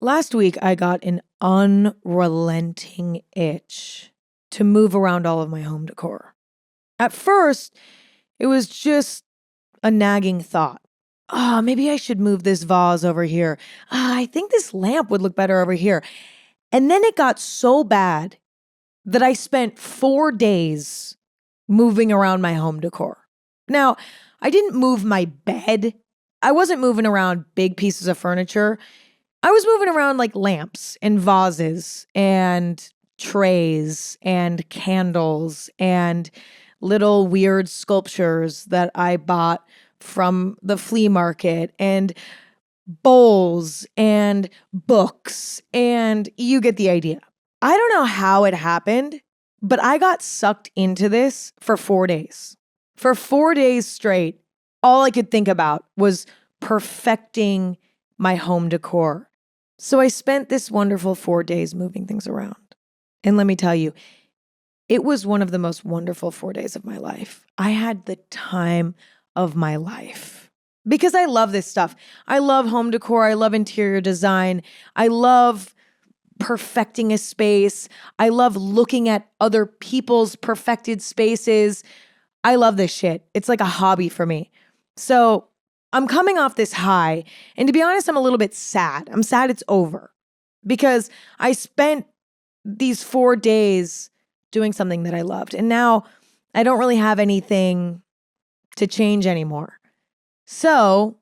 Last week, I got an unrelenting itch to move around all of my home decor. At first, it was just a nagging thought. Maybe I should move this vase over here. I think this lamp would look better over here. And then it got so bad that I spent 4 days moving around my home decor. Now, I didn't move my bed. I wasn't moving around big pieces of furniture. I was moving around like lamps and vases and trays and candles and little weird sculptures that I bought from the flea market and bowls and books, and you get the idea. I don't know how it happened, but I got sucked into this for 4 days. For 4 days straight, all I could think about was perfecting my home decor. So I spent this wonderful 4 days moving things around. And let me tell you, it was one of the most wonderful 4 days of my life. I had the time of my life because I love this stuff. I love home decor. I love interior design. I love perfecting a space. I love looking at other people's perfected spaces. I love this shit. It's like a hobby for me. So I'm coming off this high, and to be honest, I'm a little bit sad. I'm sad it's over because I spent these 4 days doing something that I loved, and now I don't really have anything to change anymore. So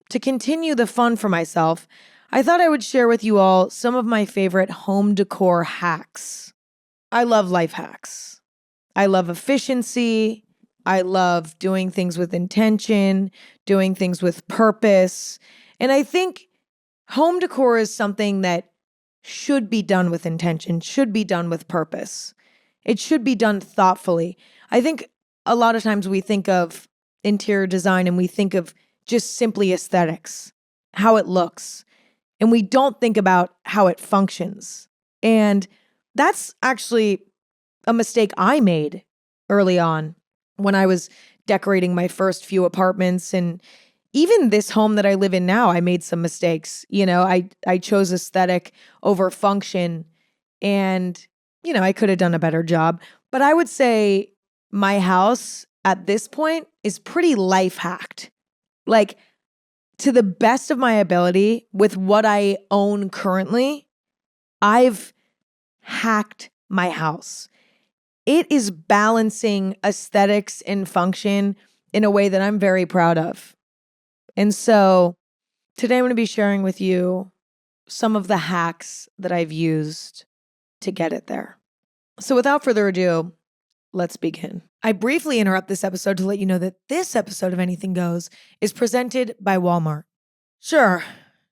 to continue the fun for myself, I thought I would share with you all some of my favorite home decor hacks. I love life hacks. I love efficiency. I love doing things with intention, doing things with purpose. And I think home decor is something that should be done with intention, should be done with purpose. It should be done thoughtfully. I think a lot of times we think of interior design and we think of just simply aesthetics, how it looks, and we don't think about how it functions. And that's actually a mistake I made early on when I was decorating my first few apartments. And even this home that I live in now, I made some mistakes. I chose aesthetic over function, and, I could have done a better job. But I would say my house at this point is pretty life hacked. Like, to the best of my ability with what I own currently, I've hacked my house. It is balancing aesthetics and function in a way that I'm very proud of. And so today I'm going to be sharing with you some of the hacks that I've used to get it there. So without further ado, let's begin. I briefly interrupt this episode to let you know that this episode of Anything Goes is presented by Walmart. Sure,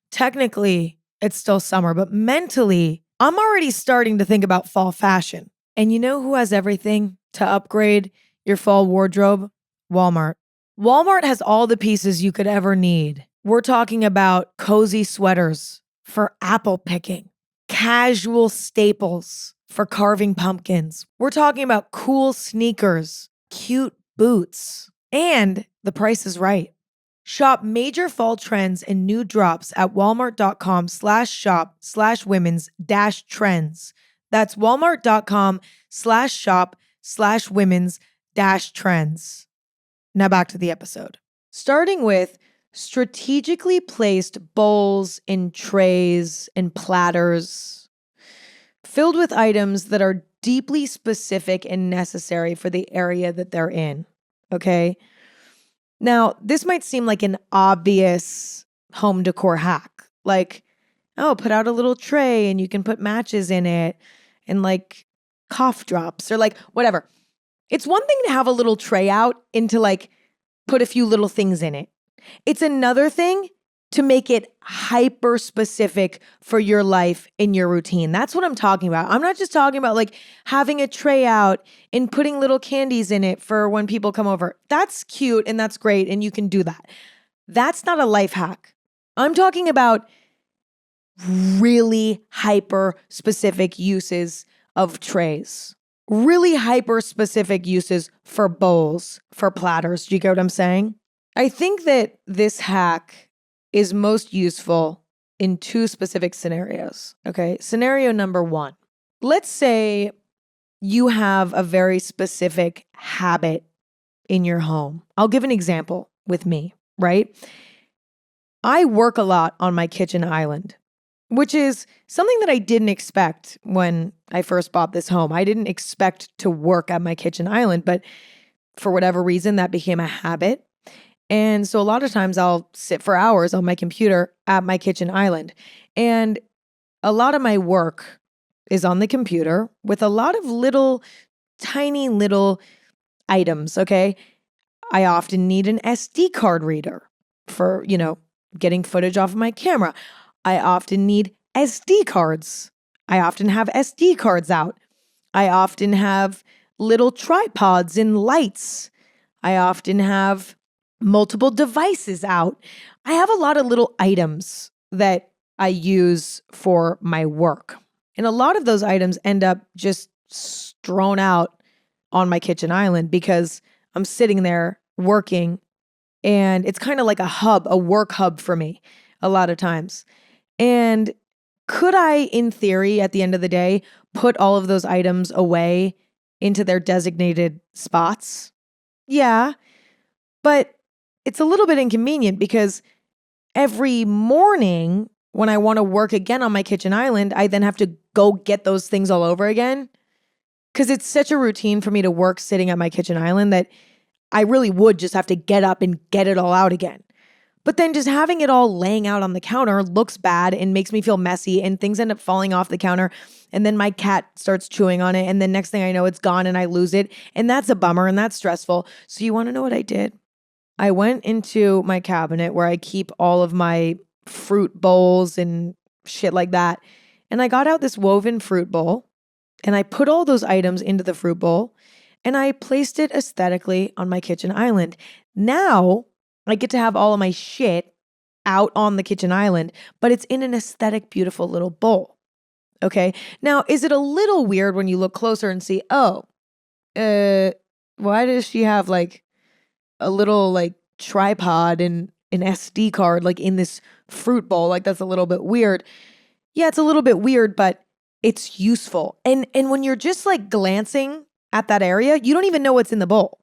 technically it's still summer, but mentally, I'm already starting to think about fall fashion. And you know who has everything to upgrade your fall wardrobe? Walmart. Walmart has all the pieces you could ever need. We're talking about cozy sweaters for apple picking, casual staples for carving pumpkins. We're talking about cool sneakers, cute boots, and the price is right. Shop major fall trends and new drops at walmart.com/shop/women's-trends. That's walmart.com/shop/women's-trends. Now back to the episode. Starting with strategically placed bowls and trays and platters filled with items that are deeply specific and necessary for the area that they're in. Okay? Now, this might seem like an obvious home decor hack. Like, put out a little tray and you can put matches in it and like cough drops or like whatever. It's one thing to have a little tray out and to like put a few little things in it. It's another thing to make it hyper specific for your life and your routine. That's what I'm talking about. I'm not just talking about like having a tray out and putting little candies in it for when people come over. That's cute and that's great and you can do that. That's not a life hack. I'm talking about really hyper specific uses of trays. Really hyper specific uses for bowls, for platters. Do you get what I'm saying? I think that this hack is most useful in two specific scenarios. Okay. Scenario number one. Let's say you have a very specific habit in your home. I'll give an example with me, right? I work a lot on my kitchen island, which is something that I didn't expect when I first bought this home. I didn't expect to work at my kitchen island, but for whatever reason, that became a habit. And so a lot of times I'll sit for hours on my computer at my kitchen island. And a lot of my work is on the computer with a lot of little, tiny little items, okay? I often need an SD card reader for, getting footage off of my camera. I often need SD cards. I often have SD cards out. I often have little tripods and lights. I often have multiple devices out. I have a lot of little items that I use for my work. And a lot of those items end up just strewn out on my kitchen island because I'm sitting there working, and it's kind of like a hub, a work hub for me a lot of times. And could I, in theory, at the end of the day, put all of those items away into their designated spots? Yeah, but it's a little bit inconvenient because every morning when I want to work again on my kitchen island, I then have to go get those things all over again because it's such a routine for me to work sitting at my kitchen island that I really would just have to get up and get it all out again. But then just having it all laying out on the counter looks bad and makes me feel messy, and things end up falling off the counter, and then my cat starts chewing on it, and then next thing I know, it's gone and I lose it, and that's a bummer and that's stressful. So you want to know what I did? I went into my cabinet where I keep all of my fruit bowls and shit like that, and I got out this woven fruit bowl, and I put all those items into the fruit bowl, and I placed it aesthetically on my kitchen island. Now I get to have all of my shit out on the kitchen island, but it's in an aesthetic, beautiful little bowl. Okay. Now, is it a little weird when you look closer and see, why does she have like a little like tripod and an SD card like in this fruit bowl? Like that's a little bit weird. Yeah, it's a little bit weird, but it's useful. And when you're just like glancing at that area, you don't even know what's in the bowl.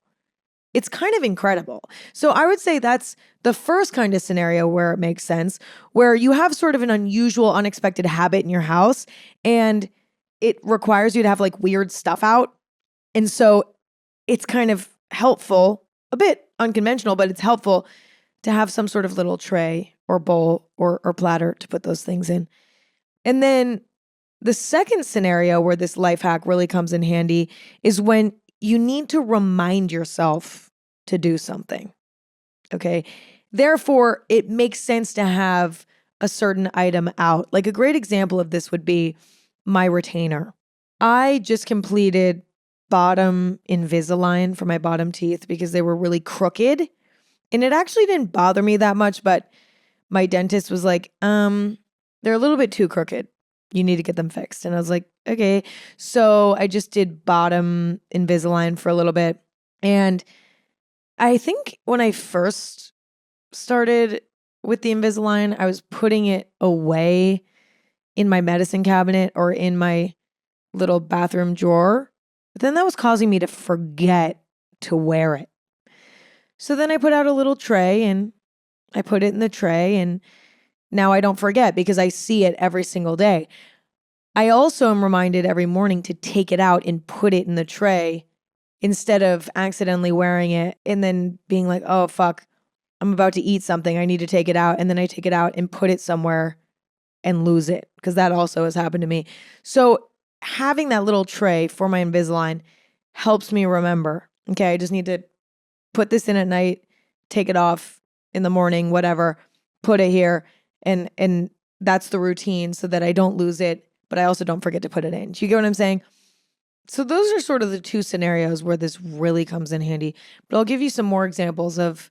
It's kind of incredible. So I would say that's the first kind of scenario where it makes sense, where you have sort of an unusual, unexpected habit in your house and it requires you to have like weird stuff out. And so it's kind of helpful, a bit unconventional, but it's helpful to have some sort of little tray or bowl or platter to put those things in. And then the second scenario where this life hack really comes in handy is when you need to remind yourself to do something. Okay. Therefore, it makes sense to have a certain item out. Like a great example of this would be my retainer. I just completed bottom Invisalign for my bottom teeth because they were really crooked. And it actually didn't bother me that much, but my dentist was like, they're a little bit too crooked. You need to get them fixed. And I was like, okay. So I just did bottom Invisalign for a little bit. And I think when I first started with the Invisalign, I was putting it away in my medicine cabinet or in my little bathroom drawer. But then that was causing me to forget to wear it. So then I put out a little tray and I put it in the tray, and now I don't forget because I see it every single day. I also am reminded every morning to take it out and put it in the tray instead of accidentally wearing it and then being like, oh, fuck, I'm about to eat something. I need to take it out. And then I take it out and put it somewhere and lose it, because that also has happened to me. So having that little tray for my Invisalign helps me remember, okay, I just need to put this in at night, take it off in the morning, whatever, put it here. And that's the routine so that I don't lose it, but I also don't forget to put it in. Do you get what I'm saying? So those are sort of the two scenarios where this really comes in handy. But I'll give you some more examples of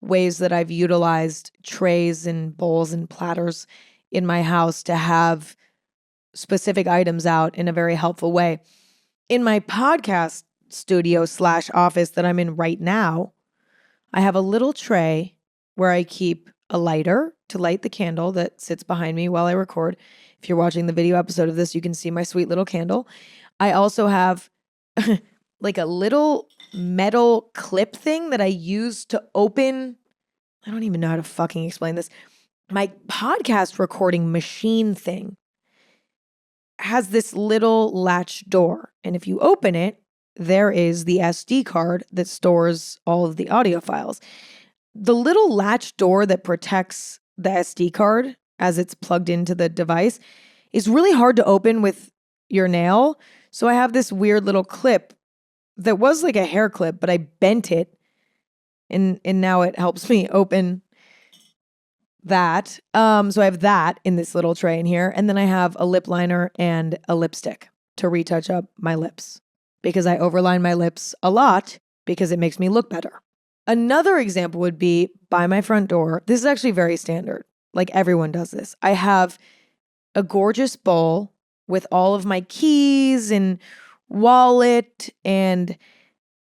ways that I've utilized trays and bowls and platters in my house to have specific items out in a very helpful way. In my podcast studio / office that I'm in right now, I have a little tray where I keep a lighter to light the candle that sits behind me while I record. If you're watching the video episode of this, you can see my sweet little candle. I also have like a little metal clip thing that I use to open. I don't even know how to fucking explain this. My podcast recording machine thing has this little latch door. And if you open it, there is the SD card that stores all of the audio files. The little latch door that protects the SD card as it's plugged into the device is really hard to open with your nail. So I have this weird little clip that was like a hair clip, but I bent it and now it helps me open that. So I have that in this little tray in here. And then I have a lip liner and a lipstick to retouch up my lips because I overline my lips a lot because it makes me look better. Another example would be by my front door. This is actually very standard. Like everyone does this. I have a gorgeous bowl with all of my keys and wallet and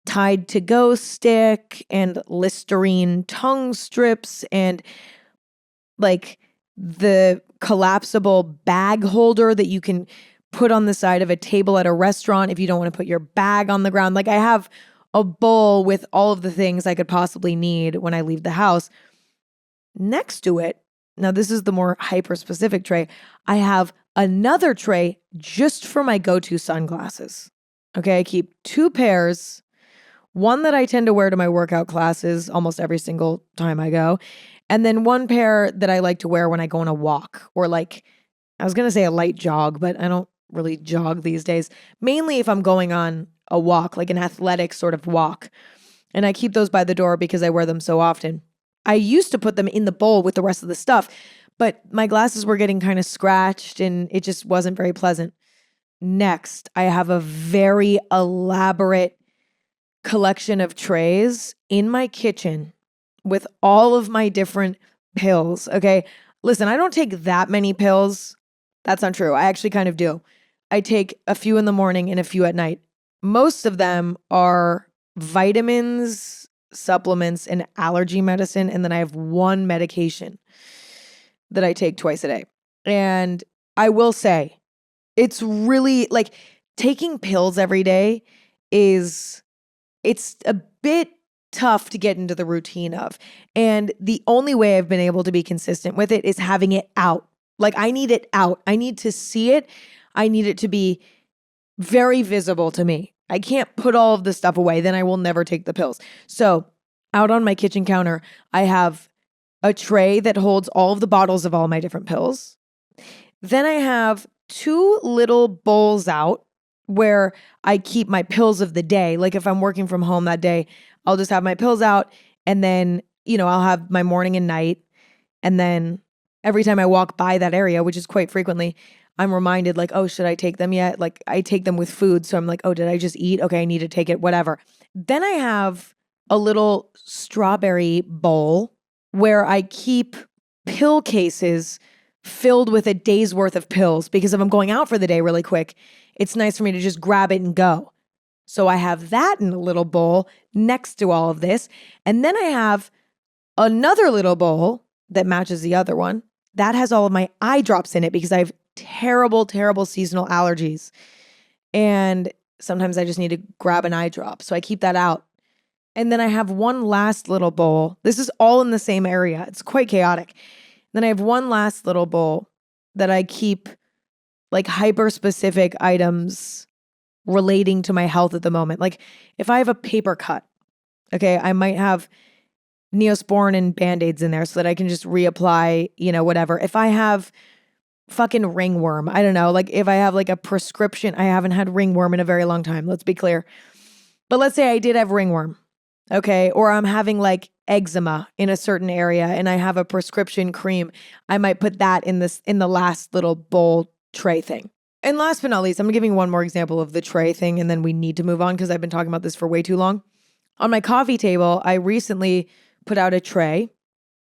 Tide to Go stick and Listerine tongue strips and like the collapsible bag holder that you can put on the side of a table at a restaurant if you don't want to put your bag on the ground. Like I have a bowl with all of the things I could possibly need when I leave the house. Next to it, now this is the more hyper-specific tray, I have another tray just for my go-to sunglasses. Okay, I keep 2 pairs, one that I tend to wear to my workout classes almost every single time I go, and then 1 pair that I like to wear when I go on a walk or like, I was going to say a light jog, but I don't really jog these days. Mainly if I'm going on a walk, like an athletic sort of walk. And I keep those by the door because I wear them so often. I used to put them in the bowl with the rest of the stuff, but my glasses were getting kind of scratched and it just wasn't very pleasant. Next, I have a very elaborate collection of trays in my kitchen with all of my different pills. Okay. Listen, I don't take that many pills. That's not true. I actually kind of do. I take a few in the morning and a few at night. Most of them are vitamins, supplements, and allergy medicine. And then I have 1 medication that I take twice a day. And I will say, it's really like taking pills every day it's a bit tough to get into the routine of. And the only way I've been able to be consistent with it is having it out. Like I need it out. I need to see it. I need it to be very visible to me. I can't put all of the stuff away. Then I will never take the pills. So out on my kitchen counter, I have a tray that holds all of the bottles of all my different pills. Then I have 2 little bowls out where I keep my pills of the day. Like if I'm working from home that day, I'll just have my pills out and then, I'll have my morning and night. And then every time I walk by that area, which is quite frequently, I'm reminded like, oh, should I take them yet? Like I take them with food. So I'm like, oh, did I just eat? Okay, I need to take it, whatever. Then I have a little strawberry bowl where I keep pill cases filled with a day's worth of pills because if I'm going out for the day really quick, it's nice for me to just grab it and go. So I have that in a little bowl next to all of this. And then I have another little bowl that matches the other one that has all of my eye drops in it because I have terrible, terrible seasonal allergies. And sometimes I just need to grab an eye drop. So I keep that out. And then I have one last little bowl. This is all in the same area. It's quite chaotic. Then I have one last little bowl that I keep like hyper specific items relating to my health at the moment. Like if I have a paper cut, okay, I might have Neosporin and Band-Aids in there so that I can just reapply, whatever. If I have fucking ringworm, I don't know, like if I have like a prescription, I haven't had ringworm in a very long time, let's be clear. But let's say I did have ringworm, okay, or I'm having like eczema in a certain area and I have a prescription cream, I might put that in the last little bowl tray thing. And last but not least, I'm giving one more example of the tray thing and then we need to move on because I've been talking about this for way too long. On my coffee table, I recently put out a tray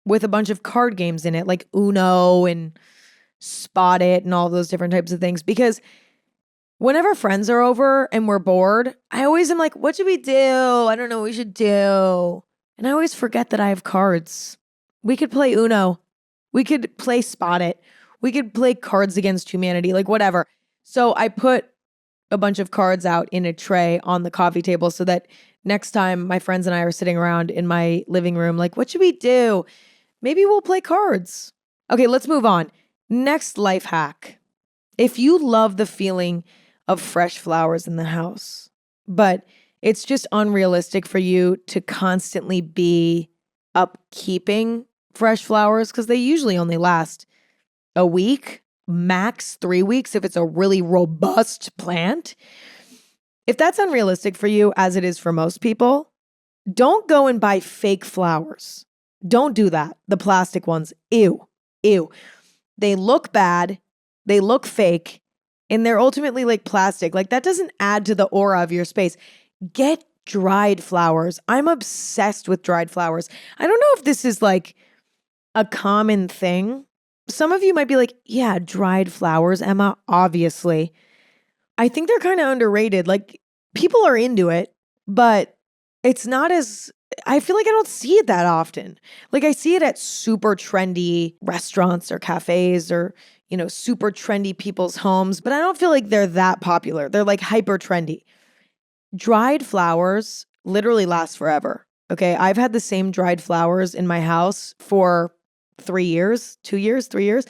with a bunch of card games in it, like Uno and Spot It and all those different types of things. Because whenever friends are over and we're bored, I always am like, what should we do? I don't know what we should do. And I always forget that I have cards. We could play Uno. We could play Spot It. We could play Cards Against Humanity, like whatever. So I put a bunch of cards out in a tray on the coffee table so that next time my friends and I are sitting around in my living room, like, what should we do? Maybe we'll play cards. Okay, let's move on. Next life hack. If you love the feeling of fresh flowers in the house, but it's just unrealistic for you to constantly be upkeeping fresh flowers because they usually only last a week, max 3 weeks if it's a really robust plant. If that's unrealistic for you, as it is for most people, don't go and buy fake flowers. Don't do that. The plastic ones, ew, ew. They look bad, they look fake, and they're ultimately like plastic. Like that doesn't add to the aura of your space. Get dried flowers. I'm obsessed with dried flowers. I don't know if this is like a common thing. Some of you might be like, yeah, dried flowers, Emma, obviously. I think they're kind of underrated. Like people are into it, but it's not as, I feel like I don't see it that often. Like I see it at super trendy restaurants or cafes or, super trendy people's homes, but I don't feel like they're that popular. They're like hyper trendy. Dried flowers literally last forever. Okay. I've had the same dried flowers in my house for 3 years, 2 years, 3 years.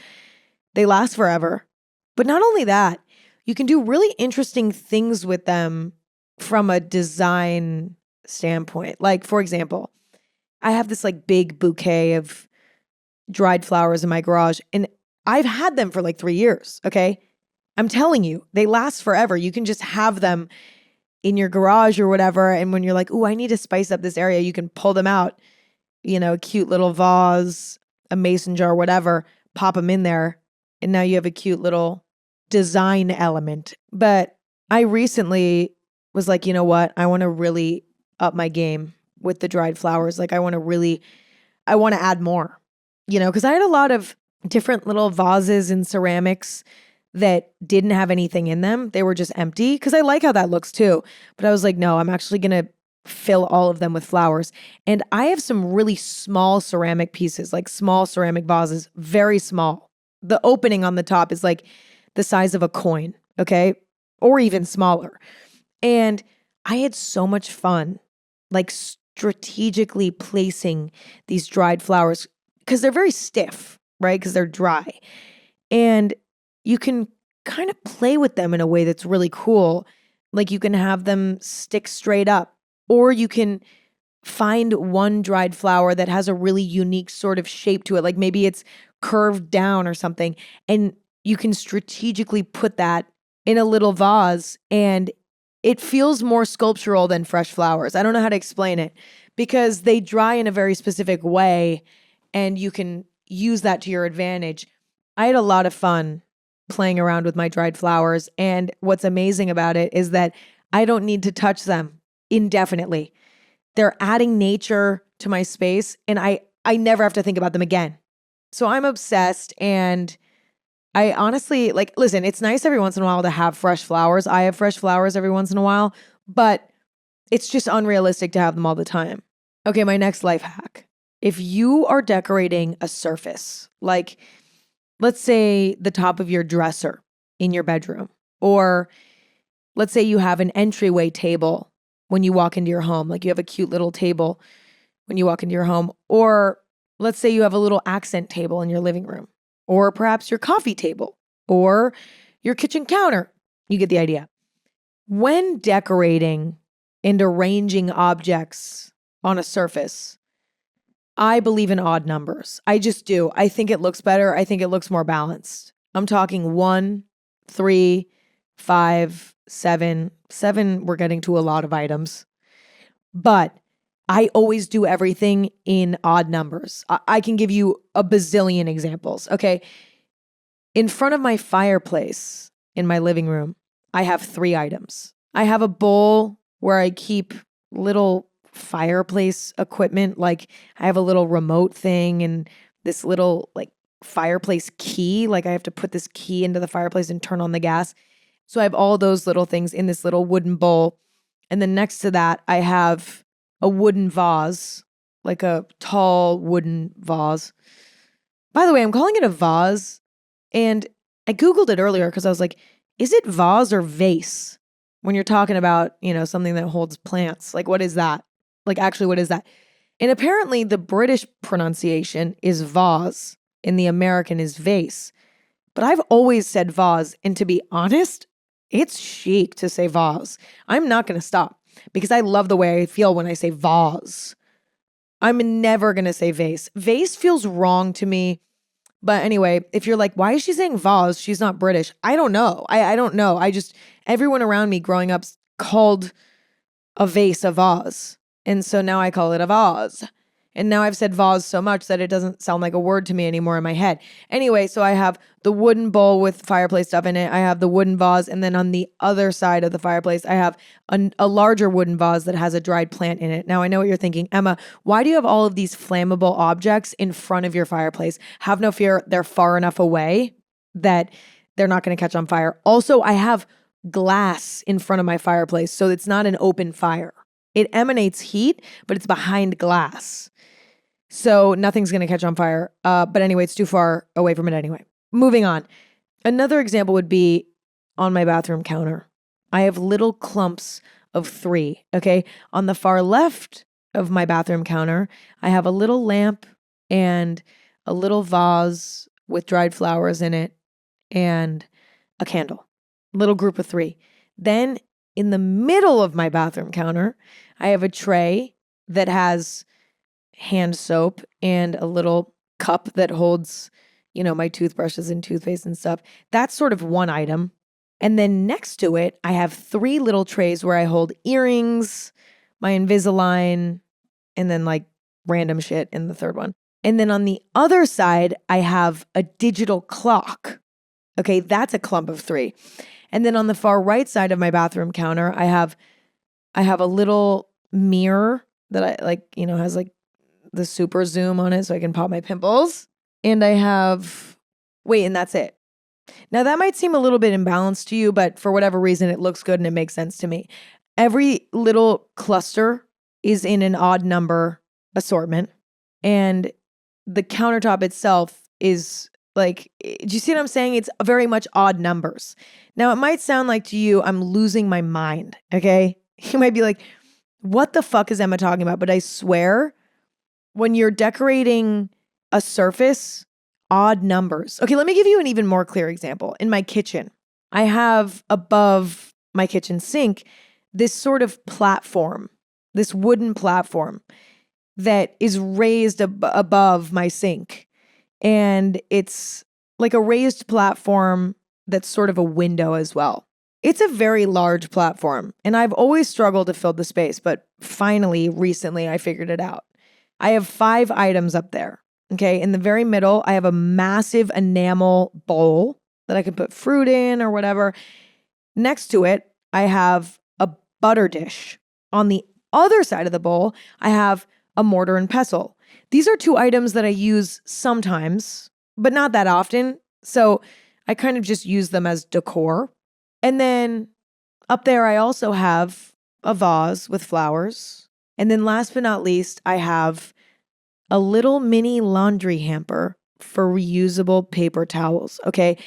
They last forever. But not only that, you can do really interesting things with them from a design standpoint. Like, for example, I have this like big bouquet of dried flowers in my garage and I've had them for like 3 years. Okay. I'm telling you, they last forever. You can just have them in your garage or whatever. And when you're like, ooh, I need to spice up this area, you can pull them out, a cute little vase, a mason jar, whatever, pop them in there. And now you have a cute little design element. But I recently was like, you know what? I want to really up my game with the dried flowers. Like I want to add more, because I had a lot of different little vases and ceramics that didn't have anything in them. They were just empty because I like how that looks too. But I was like, no, I'm actually going to fill all of them with flowers. And I have some really small ceramic pieces, like small ceramic vases, very small. The opening on the top is like the size of a coin, okay? Or even smaller. And I had so much fun, like strategically placing these dried flowers because they're very stiff, right? Because they're dry. And you can kind of play with them in a way that's really cool. Like you can have them stick straight up, or you can find one dried flower that has a really unique sort of shape to it. Like maybe it's curved down or something. And you can strategically put that in a little vase and it feels more sculptural than fresh flowers. I don't know how to explain it because they dry in a very specific way and you can use that to your advantage. I had a lot of fun playing around with my dried flowers. And what's amazing about it is that I don't need to touch them indefinitely. They're adding nature to my space and I never have to think about them again. So I'm obsessed and I honestly, like, listen, it's nice every once in a while to have fresh flowers. I have fresh flowers every once in a while, but it's just unrealistic to have them all the time. Okay, my next life hack. If you are decorating a surface, like let's say the top of your dresser in your bedroom, or let's say you have an entryway table when you walk into your home, like you have a cute little table when you walk into your home, or let's say you have a little accent table in your living room, or perhaps your coffee table, or your kitchen counter. You get the idea. When decorating and arranging objects on a surface, I believe in odd numbers. I just do. I think it looks better. I think it looks more balanced. I'm talking 1, 3, 5, 7. 7, we're getting to a lot of items. But I always do everything in odd numbers. I can give you a bazillion examples. Okay. In front of my fireplace in my living room, I have 3 items. I have a bowl where I keep little fireplace equipment. Like I have a little remote thing and this little like fireplace key. Like I have to put this key into the fireplace and turn on the gas. So I have all those little things in this little wooden bowl. And then next to that, I have a wooden vase like a tall wooden vase. By the way, I'm calling it a vase, and I Googled it earlier because I was like, is it vase or vase when you're talking about, something that holds plants? Like, what is that? Like, actually, what is that? And apparently the British pronunciation is vase and the American is vase. But I've always said vase, and to be honest, it's chic to say vase. I'm not going to stop because I love the way I feel when I say vase. I'm never going to say vase. Vase feels wrong to me. But anyway, if you're like, why is she saying vase? She's not British. I don't know. I don't know. Everyone around me growing up called a vase a vase. And so now I call it a vase. And now I've said vase so much that it doesn't sound like a word to me anymore in my head. Anyway, so I have the wooden bowl with fireplace stuff in it. I have the wooden vase. And then on the other side of the fireplace, I have a larger wooden vase that has a dried plant in it. Now, I know what you're thinking. Emma, why do you have all of these flammable objects in front of your fireplace? Have no fear. They're far enough away that they're not going to catch on fire. Also, I have glass in front of my fireplace, so it's not an open fire. It emanates heat, but it's behind glass. So nothing's going to catch on fire. But anyway, it's too far away from it anyway. Moving on. Another example would be on my bathroom counter. I have little clumps of 3, okay? On the far left of my bathroom counter, I have a little lamp and a little vase with dried flowers in it and a candle. Little group of 3. Then in the middle of my bathroom counter, I have a tray that has hand soap and a little cup that holds, my toothbrushes and toothpaste and stuff. That's sort of one item. And then next to it, I have 3 little trays where I hold earrings, my Invisalign, and then like random shit in the third one. And then on the other side, I have a digital clock. Okay, that's a clump of 3. And then on the far right side of my bathroom counter, I have a little mirror that I like, has like the super zoom on it so I can pop my pimples. And and that's it. Now that might seem a little bit imbalanced to you, but for whatever reason, it looks good and it makes sense to me. Every little cluster is in an odd number assortment. And the countertop itself is like, do you see what I'm saying? It's very much odd numbers. Now, it might sound like to you, I'm losing my mind, okay? You might be like, what the fuck is Emma talking about? But I swear, when you're decorating a surface, odd numbers. Okay, let me give you an even more clear example. In my kitchen, I have above my kitchen sink this sort of platform, this wooden platform that is raised above my sink. And it's like a raised platform that's sort of a window as well. It's a very large platform, and I've always struggled to fill the space, but finally, recently, I figured it out. I have 5 items up there, okay? In the very middle, I have a massive enamel bowl that I can put fruit in or whatever. Next to it, I have a butter dish. On the other side of the bowl, I have a mortar and pestle. These are 2 items that I use sometimes, but not that often. So I kind of just use them as decor. And then up there, I also have a vase with flowers. And then last but not least, I have a little mini laundry hamper for reusable paper towels. Okay.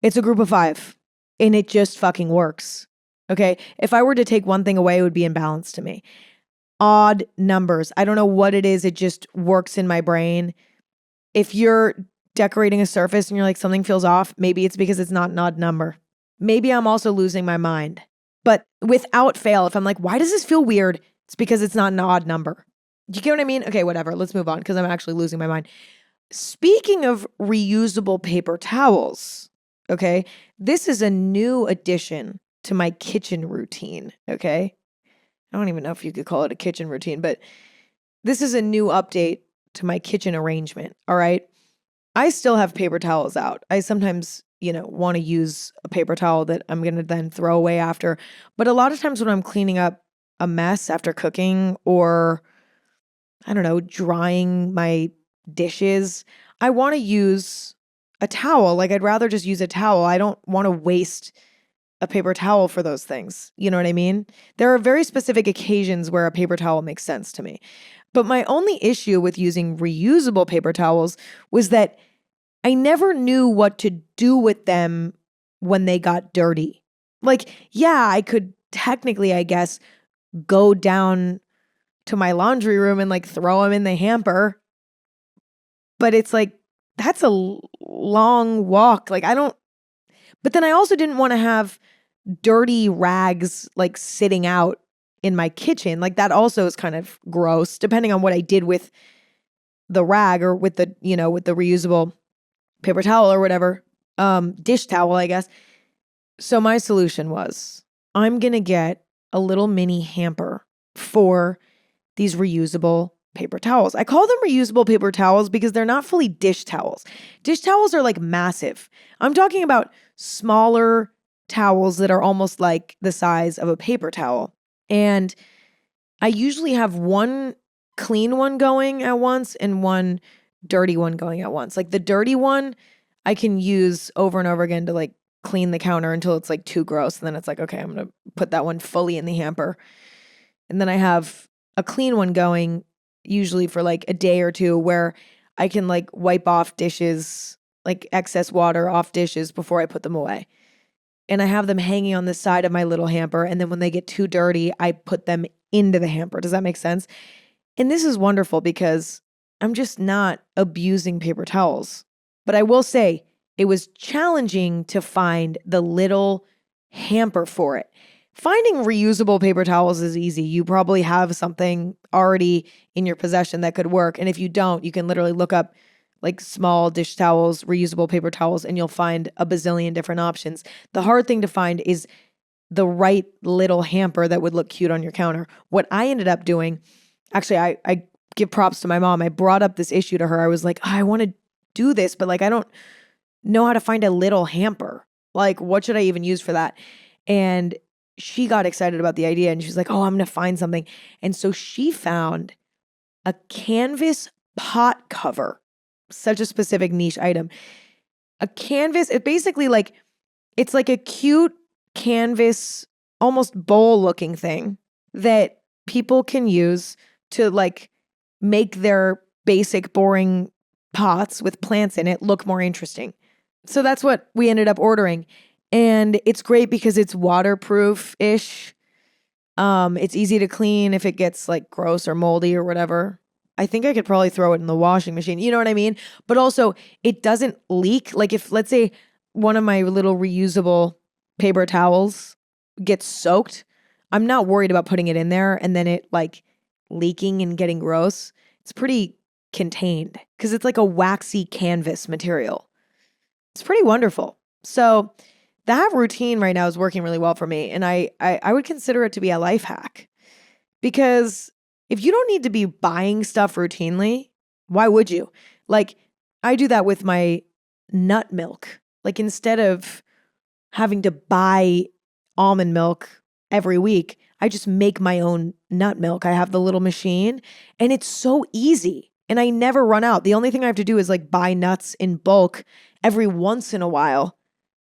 It's a group of 5 and it just fucking works. Okay. If I were to take one thing away, it would be imbalanced to me. Odd numbers. I don't know what it is. It just works in my brain. If you're decorating a surface and you're like, something feels off, maybe it's because it's not an odd number. Maybe I'm also losing my mind. But without fail, if I'm like, why does this feel weird? It's because it's not an odd number. Do you get what I mean? Okay, whatever. Let's move on because I'm actually losing my mind. Speaking of reusable paper towels, okay, this is a new addition to my kitchen routine, okay? I don't even know if you could call it a kitchen routine, but this is a new update to my kitchen arrangement, all right? I still have paper towels out. I sometimes, want to use a paper towel that I'm going to then throw away after. But a lot of times when I'm cleaning up a mess after cooking or, I don't know, drying my dishes, I want to use a towel. Like I'd rather just use a towel. I don't want to waste a paper towel for those things. You know what I mean? There are very specific occasions where a paper towel makes sense to me. But my only issue with using reusable paper towels was that I never knew what to do with them when they got dirty. Like, yeah, I could technically, I guess, go down to my laundry room and like throw them in the hamper. But it's like, that's a long walk. Like, but then I also didn't want to have dirty rags like sitting out in my kitchen. Like, that also is kind of gross, depending on what I did with the rag or with the, with the reusable paper towel or whatever, dish towel, I guess. So my solution was, I'm going to get a little mini hamper for these reusable paper towels. I call them reusable paper towels because they're not fully dish towels. Dish towels are like massive. I'm talking about smaller towels that are almost like the size of a paper towel. And I usually have one clean one going at once and one dirty one going at once. Like the dirty one, I can use over and over again to like clean the counter until it's like too gross. And then it's like, okay, I'm going to put that one fully in the hamper. And then I have a clean one going usually for like a day or two where I can like wipe off dishes, like excess water off dishes before I put them away. And I have them hanging on the side of my little hamper. And then when they get too dirty, I put them into the hamper. Does that make sense? And this is wonderful because I'm just not abusing paper towels. But I will say it was challenging to find the little hamper for it. Finding reusable paper towels is easy. You probably have something already in your possession that could work. And if you don't, you can literally look up like small dish towels, reusable paper towels, and you'll find a bazillion different options. The hard thing to find is the right little hamper that would look cute on your counter. What I ended up doing, actually, I give props to my mom. I brought up this issue to her. I was like, I want to do this, but like, I don't know how to find a little hamper. Like, what should I even use for that? And she got excited about the idea and she was like, oh, I'm going to find something. And so she found a canvas pot cover, such a specific niche item. A canvas, it basically like, it's like a cute canvas, almost bowl looking thing that people can use to like make their basic boring pots with plants in it look more interesting. So that's what we ended up ordering. And it's great because it's waterproof-ish. It's easy to clean if it gets like gross or moldy or whatever. I think I could probably throw it in the washing machine. You know what I mean? But also it doesn't leak. Like if, let's say, one of my little reusable paper towels gets soaked, I'm not worried about putting it in there and then it like leaking and getting gross. It's pretty contained because it's like a waxy canvas material. It's pretty wonderful. So that routine right now is working really well for me. And I would consider it to be a life hack because if you don't need to be buying stuff routinely, why would you? Like I do that with my nut milk. Like instead of having to buy almond milk every week, I just make my own nut milk. I have the little machine and it's so easy and I never run out. The only thing I have to do is like buy nuts in bulk every once in a while.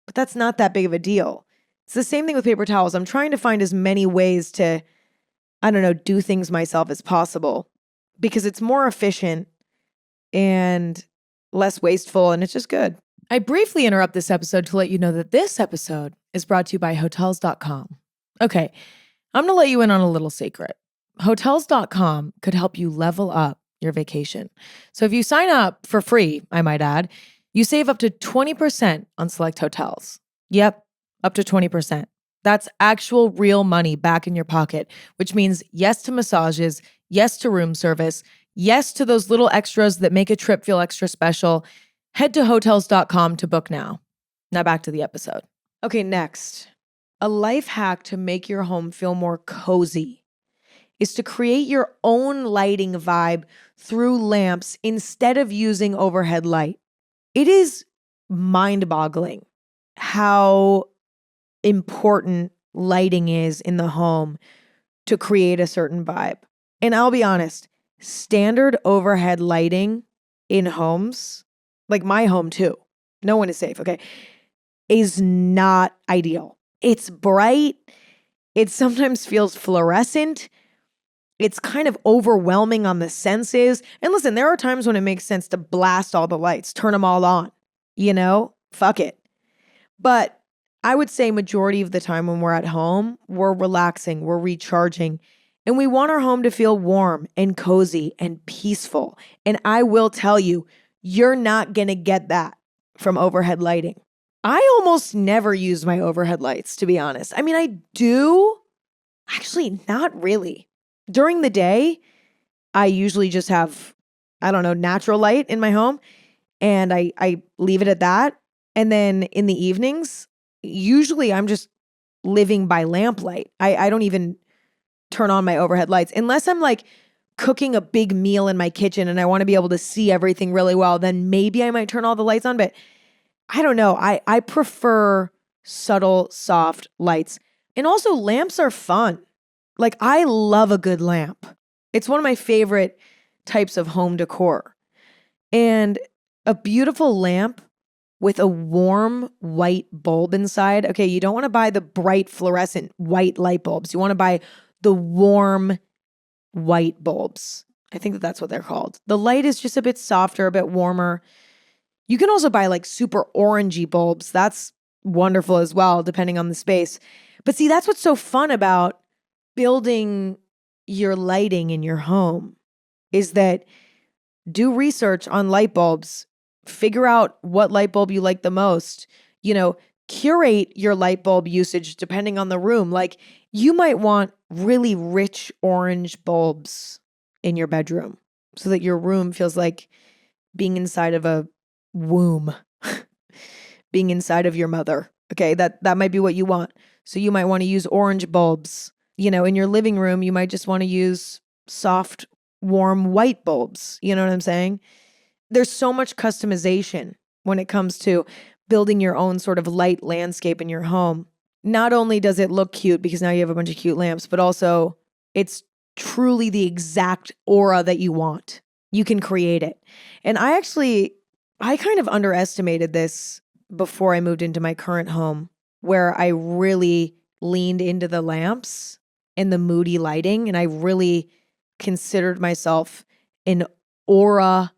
But that's not that big of a deal. It's the same thing with paper towels. I'm trying to find as many ways to, I don't know, do things myself as possible because it's more efficient and less wasteful and it's just good. I briefly interrupt this episode to let you know that this episode is brought to you by Hotels.com. Okay, I'm going to let you in on a little secret. Hotels.com could help you level up your vacation. So if you sign up for free, I might add, you save up to 20% on select hotels. Yep, up to 20%. That's actual real money back in your pocket, which means yes to massages, yes to room service, yes to those little extras that make a trip feel extra special. Head to Hotels.com to book now. Now back to the episode. Okay, next. A life hack to make your home feel more cozy is to create your own lighting vibe through lamps instead of using overhead light. It is mind-boggling how important lighting is in the home to create a certain vibe. And I'll be honest, standard overhead lighting in homes, like my home too, no one is safe, okay, is not ideal. It's bright. It sometimes feels fluorescent. It's kind of overwhelming on the senses. And listen, there are times when it makes sense to blast all the lights, turn them all on, fuck it. But I would say majority of the time when we're at home, we're relaxing, we're recharging, and we want our home to feel warm and cozy and peaceful. And I will tell you, you're not going to get that from overhead lighting. I almost never use my overhead lights, to be honest. I mean, I do. Actually, not really. During the day, I usually just have, natural light in my home, and I leave it at that. And then in the evenings, usually I'm just living by lamplight. I don't even turn on my overhead lights unless I'm like cooking a big meal in my kitchen and I want to be able to see everything really well. Then maybe I might turn all the lights on, but I don't know. I prefer subtle, soft lights. And also lamps are fun. Like I love a good lamp. It's one of my favorite types of home decor. And a beautiful lamp with a warm white bulb inside. Okay, you don't want to buy the bright fluorescent white light bulbs. You want to buy the warm white bulbs. I think that's what they're called. The light is just a bit softer, a bit warmer. You can also buy like super orangey bulbs. That's wonderful as well, depending on the space. But see, that's what's so fun about building your lighting in your home is that do research on light bulbs. Figure out what light bulb you like the most. Curate your light bulb usage depending on the room. Like you might want really rich orange bulbs in your bedroom so that your room feels like being inside of a womb, being inside of your mother. Okay, that might be what you want. So you might want to use orange bulbs. In your living room, you might just want to use soft, warm white bulbs. You know what I'm saying? There's so much customization when it comes to building your own sort of light landscape in your home. Not only does it look cute because now you have a bunch of cute lamps, but also it's truly the exact aura that you want. You can create it. And I kind of underestimated this before I moved into my current home, where I really leaned into the lamps and the moody lighting. And I really considered myself an aura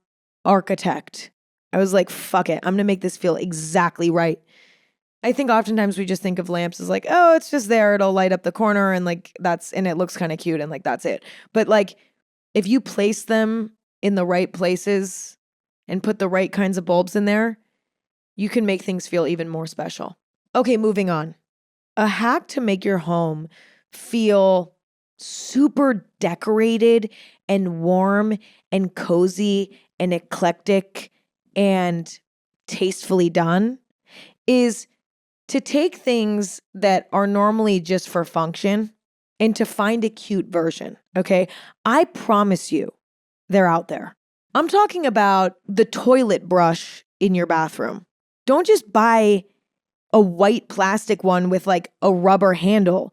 architect. I was like, fuck it. I'm going to make this feel exactly right. I think oftentimes we just think of lamps as like, oh, it's just there. It'll light up the corner and and it looks kind of cute and like, that's it. But like, if you place them in the right places and put the right kinds of bulbs in there, you can make things feel even more special. Okay, moving on. A hack to make your home feel super decorated and warm and cozy and eclectic and tastefully done is to take things that are normally just for function and to find a cute version, okay? I promise you, they're out there. I'm talking about the toilet brush in your bathroom. Don't just buy a white plastic one with like a rubber handle.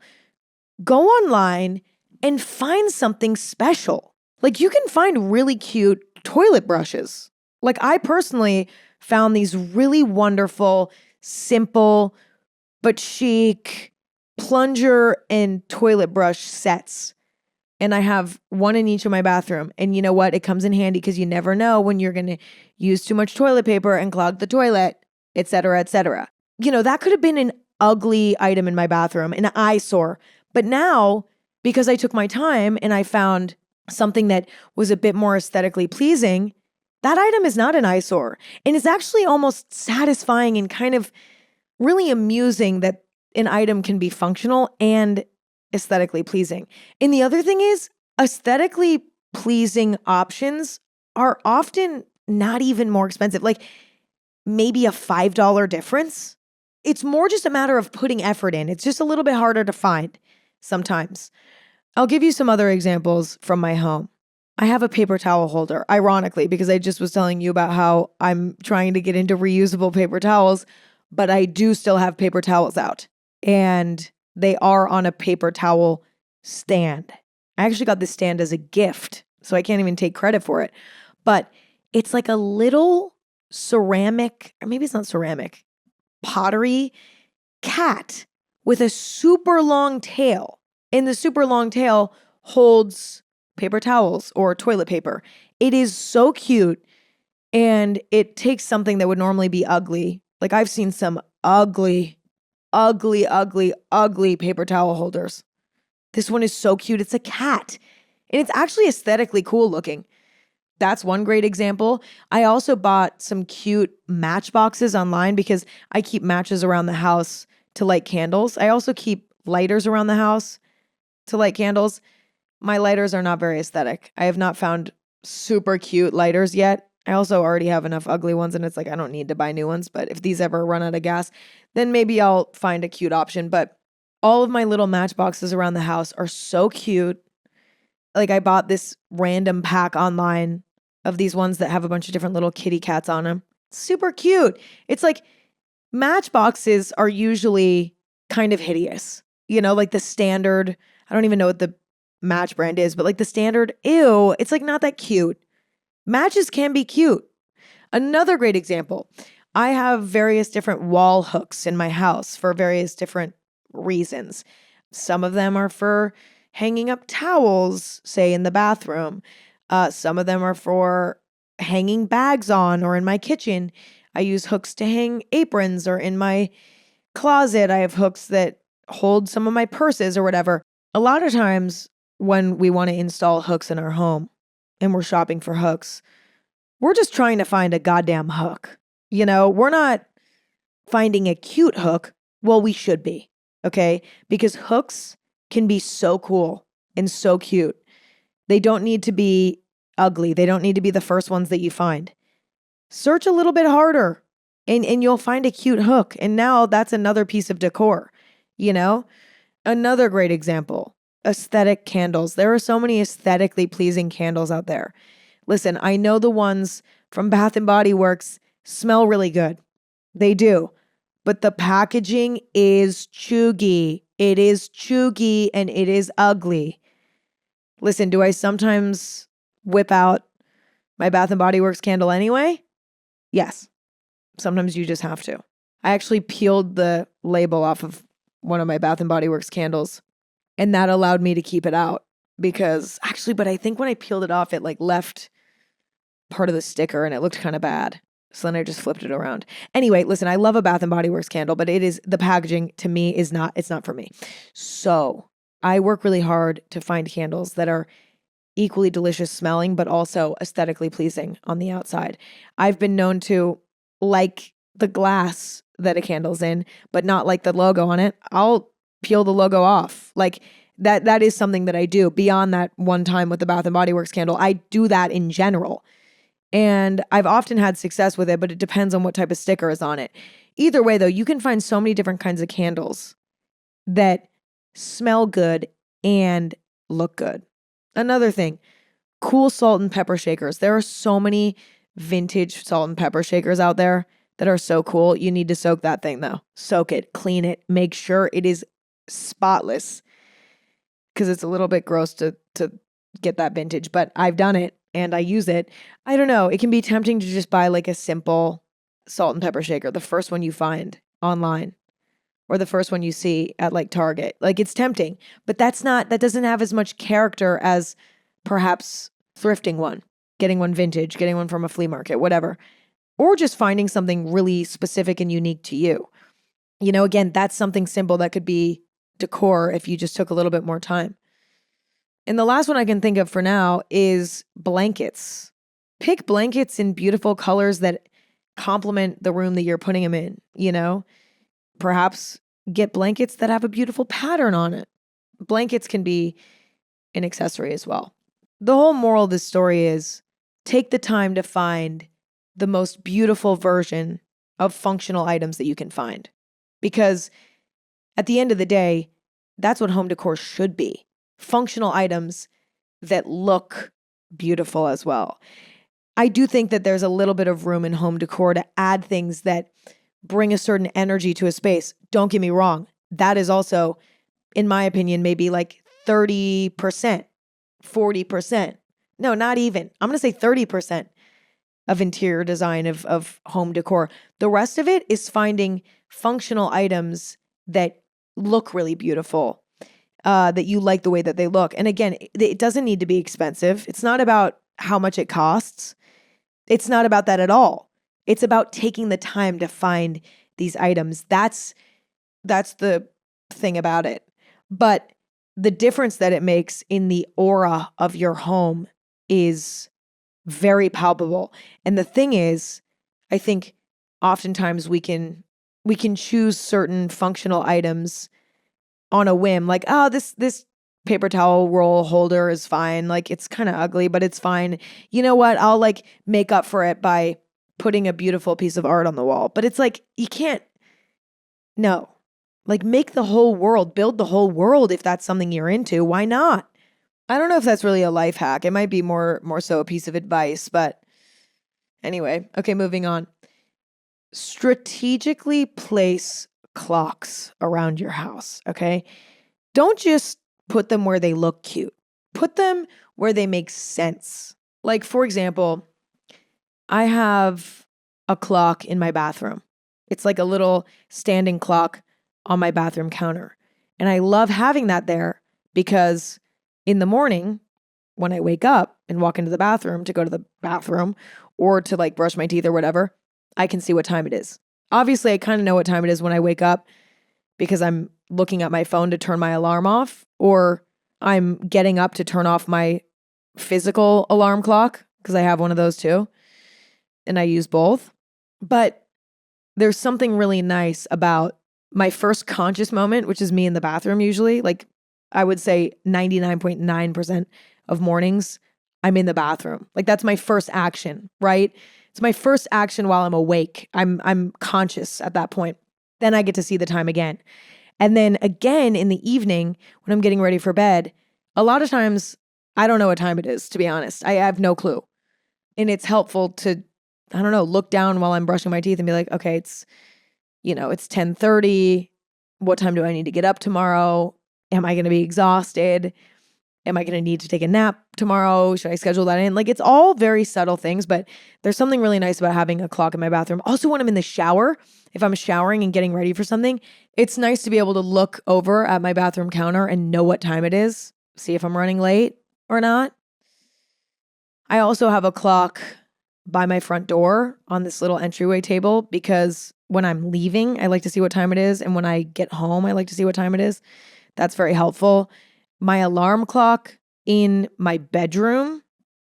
Go online and find something special. Like you can find really cute toilet brushes. Like I personally found these really wonderful, simple, but chic plunger and toilet brush sets. And I have one in each of my bathroom. And you know what? It comes in handy because you never know when you're going to use too much toilet paper and clog the toilet, et cetera, et cetera. That could have been an ugly item in my bathroom, an eyesore. But now, because I took my time and I found something that was a bit more aesthetically pleasing, that item is not an eyesore. And it's actually almost satisfying and kind of really amusing that an item can be functional and aesthetically pleasing. And the other thing is, aesthetically pleasing options are often not even more expensive. Like maybe a $5 difference. It's more just a matter of putting effort in. It's just a little bit harder to find sometimes. I'll give you some other examples from my home. I have a paper towel holder, ironically, because I just was telling you about how I'm trying to get into reusable paper towels, but I do still have paper towels out. And they are on a paper towel stand. I actually got this stand as a gift, so I can't even take credit for it. But it's like a little ceramic, or maybe it's not ceramic, pottery cat with a super long tail. And the super long tail holds paper towels or toilet paper. It is so cute. And it takes something that would normally be ugly. Like I've seen some ugly, ugly, ugly, ugly paper towel holders. This one is so cute. It's a cat. And it's actually aesthetically cool looking. That's one great example. I also bought some cute matchboxes online because I keep matches around the house to light candles. I also keep lighters around the house to light candles. My lighters are not very aesthetic. I have not found super cute lighters yet. I also already have enough ugly ones and it's like I don't need to buy new ones. But if these ever run out of gas, then maybe I'll find a cute option. But all of my little matchboxes around the house are so cute. Like I bought this random pack online of these ones that have a bunch of different little kitty cats on them. Super cute. It's like matchboxes are usually kind of hideous. You know, like the standard, I don't even know what the match brand is, but like the standard, ew, it's like not that cute. Matches can be cute. Another great example, I have various different wall hooks in my house for various different reasons. Some of them are for hanging up towels, say in the bathroom. Some of them are for hanging bags on or in my kitchen. I use hooks to hang aprons, or in my closet, I have hooks that hold some of my purses or whatever. A lot of times when we want to install hooks in our home and we're shopping for hooks, we're just trying to find a goddamn hook. You know, we're not finding a cute hook. Well, we should be, okay? Because hooks can be so cool and so cute. They don't need to be ugly. They don't need to be the first ones that you find. Search a little bit harder and you'll find a cute hook. And now that's another piece of decor, you know? Another great example, aesthetic candles. There are so many aesthetically pleasing candles out there. Listen, I know the ones from Bath & Body Works smell really good. They do. But the packaging is chuggy. It is chuggy and it is ugly. Listen, do I sometimes whip out my Bath & Body Works candle anyway? Yes. Sometimes you just have to. I actually peeled the label off of one of my Bath & Body Works candles, and that allowed me to keep it out because actually, but I think when I peeled it off, it like left part of the sticker and it looked kind of bad. So then I just flipped it around. Anyway, listen, I love a Bath & Body Works candle, but it is, the packaging to me is not, it's not for me. So I work really hard to find candles that are equally delicious smelling, but also aesthetically pleasing on the outside. I've been known to like the glass that a candle's in, but not like the logo on it. I'll peel the logo off. Like that is something that I do beyond that one time with the Bath & Body Works candle. I do that in general. And I've often had success with it, but it depends on what type of sticker is on it. Either way, though, you can find so many different kinds of candles that smell good and look good. Another thing, cool salt and pepper shakers. There are so many vintage salt and pepper shakers out there that are so cool. You need to soak that thing though. Soak it, clean it, make sure it is spotless because it's a little bit gross to get that vintage, but I've done it and I use it. I don't know. It can be tempting to just buy like a simple salt and pepper shaker, the first one you find online or the first one you see at like Target. Like it's tempting, but that doesn't have as much character as perhaps thrifting one, getting one vintage, getting one from a flea market, whatever, or just finding something really specific and unique to you. You know, again, that's something simple that could be decor if you just took a little bit more time. And the last one I can think of for now is blankets. Pick blankets in beautiful colors that complement the room that you're putting them in, you know? Perhaps get blankets that have a beautiful pattern on it. Blankets can be an accessory as well. The whole moral of this story is take the time to find the most beautiful version of functional items that you can find. Because at the end of the day, that's what home decor should be. Functional items that look beautiful as well. I do think that there's a little bit of room in home decor to add things that bring a certain energy to a space. Don't get me wrong. That is also, in my opinion, maybe like 30%, 40%. No, not even. I'm going to say 30% of interior design of home decor. The rest of it is finding functional items that look really beautiful, that you like the way that they look. And again, it doesn't need to be expensive. It's not about how much it costs. It's not about that at all. It's about taking the time to find these items. That's the thing about it. But the difference that it makes in the aura of your home is very palpable. And the thing is, I think oftentimes we can choose certain functional items on a whim, like, oh, this paper towel roll holder is fine. Like, it's kind of ugly, but it's fine. You know what? I'll like make up for it by putting a beautiful piece of art on the wall. But it's like, you can't, no. Like, make the whole world, build the whole world if that's something you're into. Why not? I don't know if that's really a life hack. It might be more so a piece of advice, but anyway. Okay, moving on. Strategically place clocks around your house, okay? Don't just put them where they look cute. Put them where they make sense. Like, for example, I have a clock in my bathroom. It's like a little standing clock on my bathroom counter. And I love having that there because in the morning, when I wake up and walk into the bathroom to go to the bathroom or to like brush my teeth or whatever, I can see what time it is. Obviously, I kind of know what time it is when I wake up because I'm looking at my phone to turn my alarm off, or I'm getting up to turn off my physical alarm clock because I have one of those too. And I use both. But there's something really nice about my first conscious moment, which is me in the bathroom usually. Like, I would say 99.9% of mornings, I'm in the bathroom. Like, that's my first action, right? It's my first action while I'm awake. I'm conscious at that point. Then I get to see the time again. And then again in the evening when I'm getting ready for bed, a lot of times I don't know what time it is, to be honest. I have no clue. And it's helpful to, I don't know, look down while I'm brushing my teeth and be like, okay, it's 10:30. What time do I need to get up tomorrow? Am I going to be exhausted? Am I going to need to take a nap tomorrow? Should I schedule that in? Like, it's all very subtle things, but there's something really nice about having a clock in my bathroom. Also, when I'm in the shower, if I'm showering and getting ready for something, it's nice to be able to look over at my bathroom counter and know what time it is, see if I'm running late or not. I also have a clock by my front door on this little entryway table because when I'm leaving, I like to see what time it is. And when I get home, I like to see what time it is. That's very helpful. My alarm clock in my bedroom,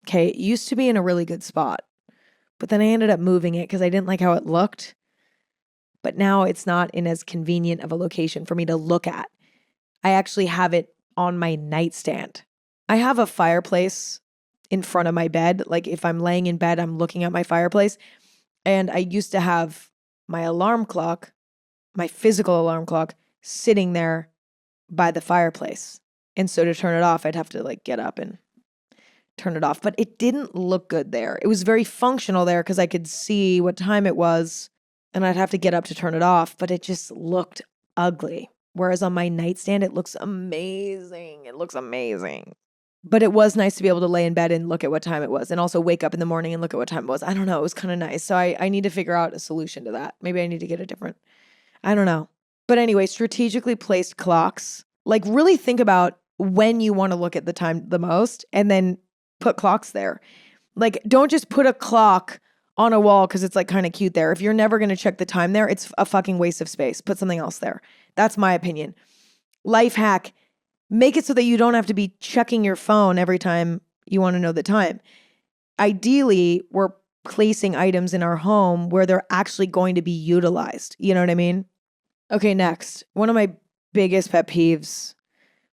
okay, it used to be in a really good spot, but then I ended up moving it because I didn't like how it looked. But now it's not in as convenient of a location for me to look at. I actually have it on my nightstand. I have a fireplace in front of my bed. Like, if I'm laying in bed, I'm looking at my fireplace. And I used to have my alarm clock, my physical alarm clock, sitting there by the fireplace. And so to turn it off, I'd have to like get up and turn it off. But it didn't look good there. It was very functional there because I could see what time it was and I'd have to get up to turn it off. But it just looked ugly. Whereas on my nightstand, it looks amazing. It looks amazing. But it was nice to be able to lay in bed and look at what time it was and also wake up in the morning and look at what time it was. I don't know. It was kind of nice. So I need to figure out a solution to that. Maybe I need to get a different, I don't know. But anyway, strategically placed clocks. Like, really think about when you want to look at the time the most and then put clocks there. Like, don't just put a clock on a wall because it's like kind of cute there. If you're never going to check the time there, it's a fucking waste of space. Put something else there. That's my opinion. Life hack. Make it so that you don't have to be checking your phone every time you want to know the time. Ideally, we're placing items in our home where they're actually going to be utilized. You know what I mean? Okay, next. One of my biggest pet peeves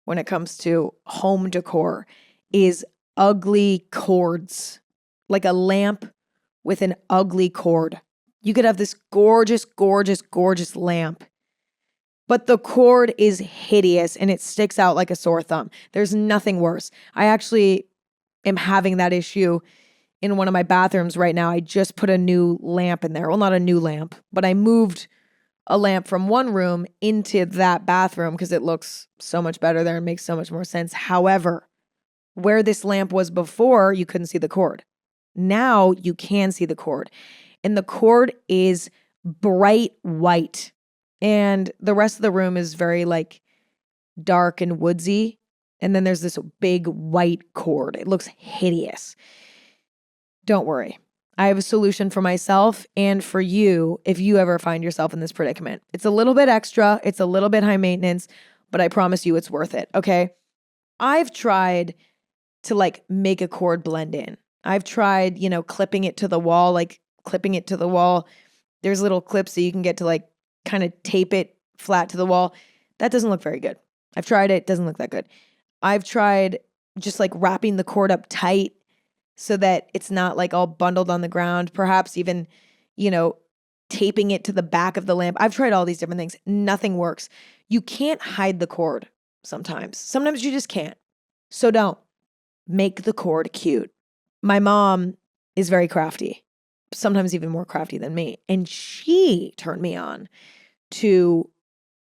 when it comes to home decor is ugly cords. Like a lamp with an ugly cord. You could have this gorgeous, gorgeous, gorgeous lamp, but the cord is hideous and it sticks out like a sore thumb. There's nothing worse. I actually am having that issue in one of my bathrooms right now. I just put a new lamp in there. Well, not a new lamp, but I moved a lamp from one room into that bathroom because it looks so much better there and makes so much more sense. However, where this lamp was before, you couldn't see the cord. Now you can see the cord. And the cord is bright white. And the rest of the room is very like dark and woodsy. And then there's this big white cord. It looks hideous. Don't worry. I have a solution for myself and for you if you ever find yourself in this predicament. It's a little bit extra. It's a little bit high maintenance, but I promise you it's worth it, okay? I've tried to like make a cord blend in. I've tried, clipping it to the wall, There's little clips that you can get to like kind of tape it flat to the wall. That doesn't look very good. I've tried it. It doesn't look that good. I've tried just like wrapping the cord up tight so that it's not like all bundled on the ground, perhaps even, taping it to the back of the lamp. I've tried all these different things. Nothing works. You can't hide the cord sometimes. Sometimes you just can't. So don't. Make the cord cute. My mom is very crafty, sometimes even more crafty than me. And she turned me on to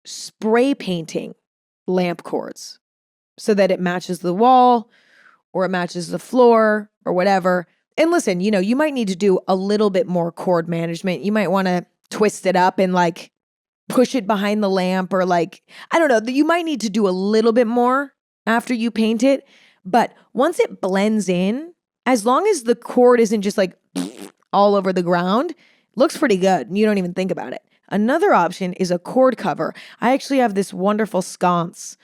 spray painting lamp cords so that it matches the wall or it matches the floor or whatever. And listen, you might need to do a little bit more cord management. You might want to twist it up and like push it behind the lamp or like, I don't know, you might need to do a little bit more after you paint it. But once it blends in, as long as the cord isn't just like all over the ground, looks pretty good. And you don't even think about it. Another option is a cord cover. I actually have this wonderful sconce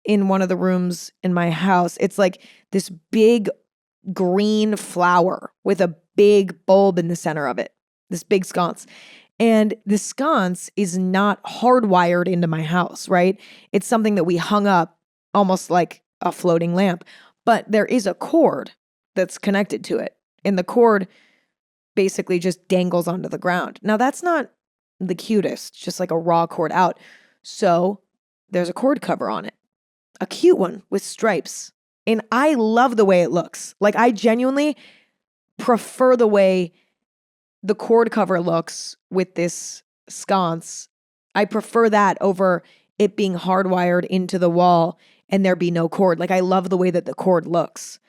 in one of the rooms in my house. It's like this big green flower with a big bulb in the center of it, this big sconce. And the sconce is not hardwired into my house, right? It's something that we hung up almost like a floating lamp, but there is a cord that's connected to it. And the cord basically just dangles onto the ground. Now that's not the cutest, just like a raw cord out. So there's a cord cover on it, a cute one with stripes. And I love the way it looks. Like I genuinely prefer the way the cord cover looks with this sconce. I prefer that over it being hardwired into the wall and there be no cord. Like I love the way that the cord looks.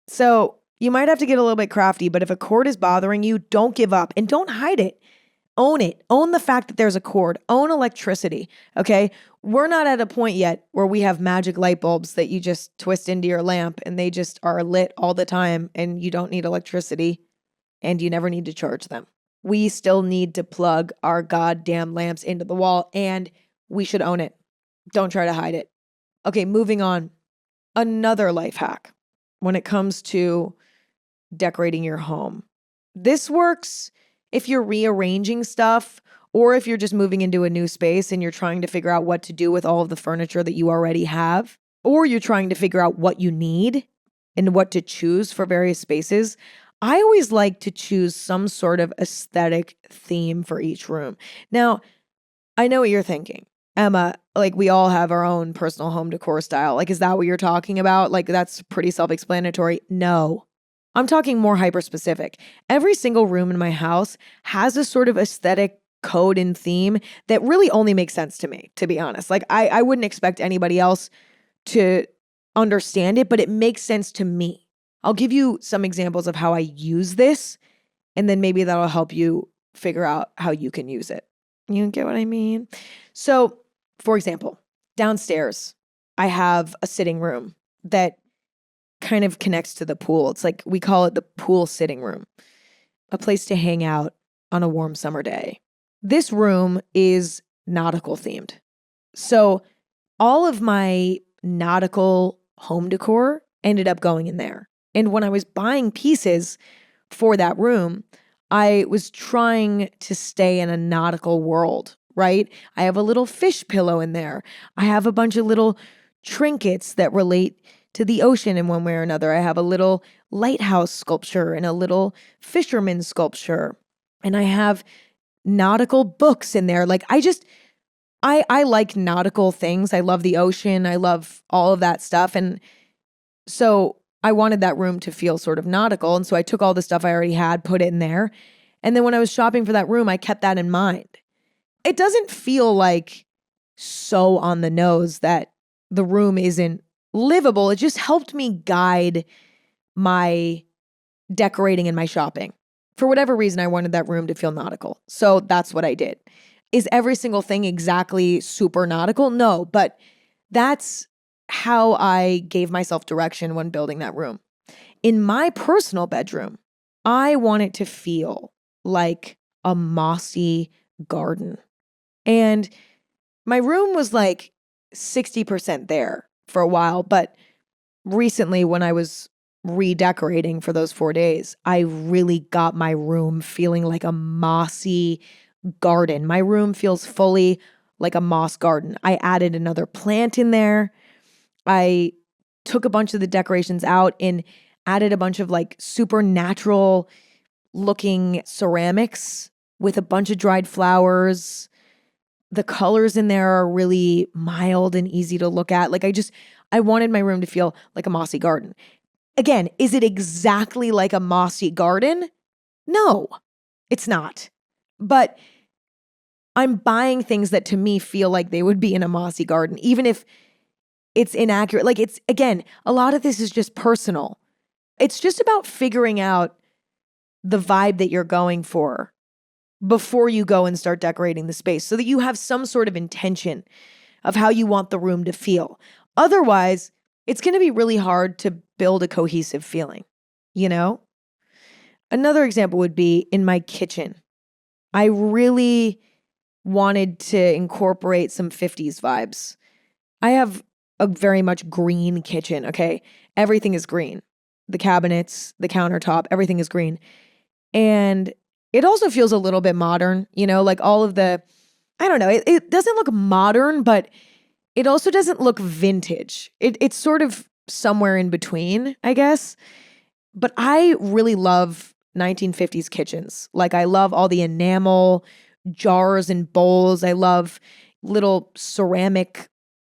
So you might have to get a little bit crafty, but if a cord is bothering you, don't give up and don't hide it. Own it. Own the fact that there's a cord. Own electricity, okay? We're not at a point yet where we have magic light bulbs that you just twist into your lamp and they just are lit all the time and you don't need electricity and you never need to charge them. We still need to plug our goddamn lamps into the wall and we should own it. Don't try to hide it. Okay, moving on. Another life hack when it comes to decorating your home. This works if you're rearranging stuff or if you're just moving into a new space and you're trying to figure out what to do with all of the furniture that you already have, or you're trying to figure out what you need and what to choose for various spaces. I always like to choose some sort of aesthetic theme for each room. Now, I know what you're thinking. Emma, like we all have our own personal home decor style. Like, is that what you're talking about? Like, that's pretty self-explanatory. No. I'm talking more hyper-specific. Every single room in my house has a sort of aesthetic code and theme that really only makes sense to me, to be honest. Like, I wouldn't expect anybody else to understand it, but it makes sense to me. I'll give you some examples of how I use this, and then maybe that'll help you figure out how you can use it. You get what I mean? So, for example, downstairs, I have a sitting room that kind of connects to the pool. It's like we call it the pool sitting room, a place to hang out on a warm summer day. This room is nautical themed. So all of my nautical home decor ended up going in there. And when I was buying pieces for that room, I was trying to stay in a nautical world, right? I have a little fish pillow in there. I have a bunch of little trinkets that relate to the ocean in one way or another. I have a little lighthouse sculpture and a little fisherman sculpture. And I have nautical books in there. Like I like nautical things. I love the ocean. I love all of that stuff. And so I wanted that room to feel sort of nautical. And so I took all the stuff I already had, put it in there. And then when I was shopping for that room, I kept that in mind. It doesn't feel like so on the nose that the room isn't livable. It just helped me guide my decorating and my shopping. For whatever reason, I wanted that room to feel nautical. So that's what I did. Is every single thing exactly super nautical? No, but that's how I gave myself direction when building that room. In my personal bedroom, I want it to feel like a mossy garden. And my room was like 60% there for a while, but recently when I was redecorating for those 4 days, I really got my room feeling like a mossy garden. My room feels fully like a moss garden. I added another plant in there. I took a bunch of the decorations out and added a bunch of like supernatural looking ceramics with a bunch of dried flowers. The colors in there are really mild and easy to look at. I wanted my room to feel like a mossy garden. Again, is it exactly like a mossy garden? No, it's not. But I'm buying things that to me feel like they would be in a mossy garden, even if it's inaccurate. Again, a lot of this is just personal. It's just about figuring out the vibe that you're going for before you go and start decorating the space so that you have some sort of intention of how you want the room to feel. Otherwise, it's going to be really hard to build a cohesive feeling, you know? Another example would be in my kitchen. I really wanted to incorporate some 50s vibes. I have a very much green kitchen, okay? Everything is green. The cabinets, the countertop, everything is green. And it also feels a little bit modern, like all of the, I don't know, it doesn't look modern, but it also doesn't look vintage. It's sort of somewhere in between, I guess. But I really love 1950s kitchens. I love all the enamel jars and bowls. I love little ceramic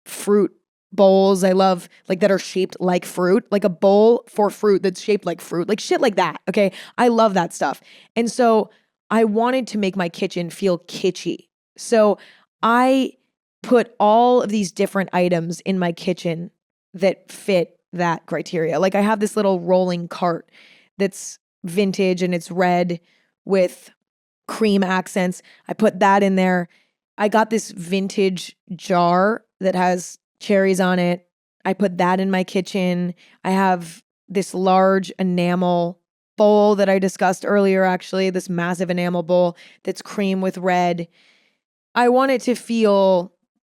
fruit bowls. I love that are shaped like fruit, like a bowl for fruit that's shaped like fruit, like shit like that. Okay. I love that stuff. And so I wanted to make my kitchen feel kitschy. So I put all of these different items in my kitchen that fit that criteria. I have this little rolling cart that's vintage and it's red with cream accents. I put that in there. I got this vintage jar that has cherries on it. I put that in my kitchen. I have this large enamel bowl that I discussed earlier, actually, this massive enamel bowl that's cream with red. I want it to feel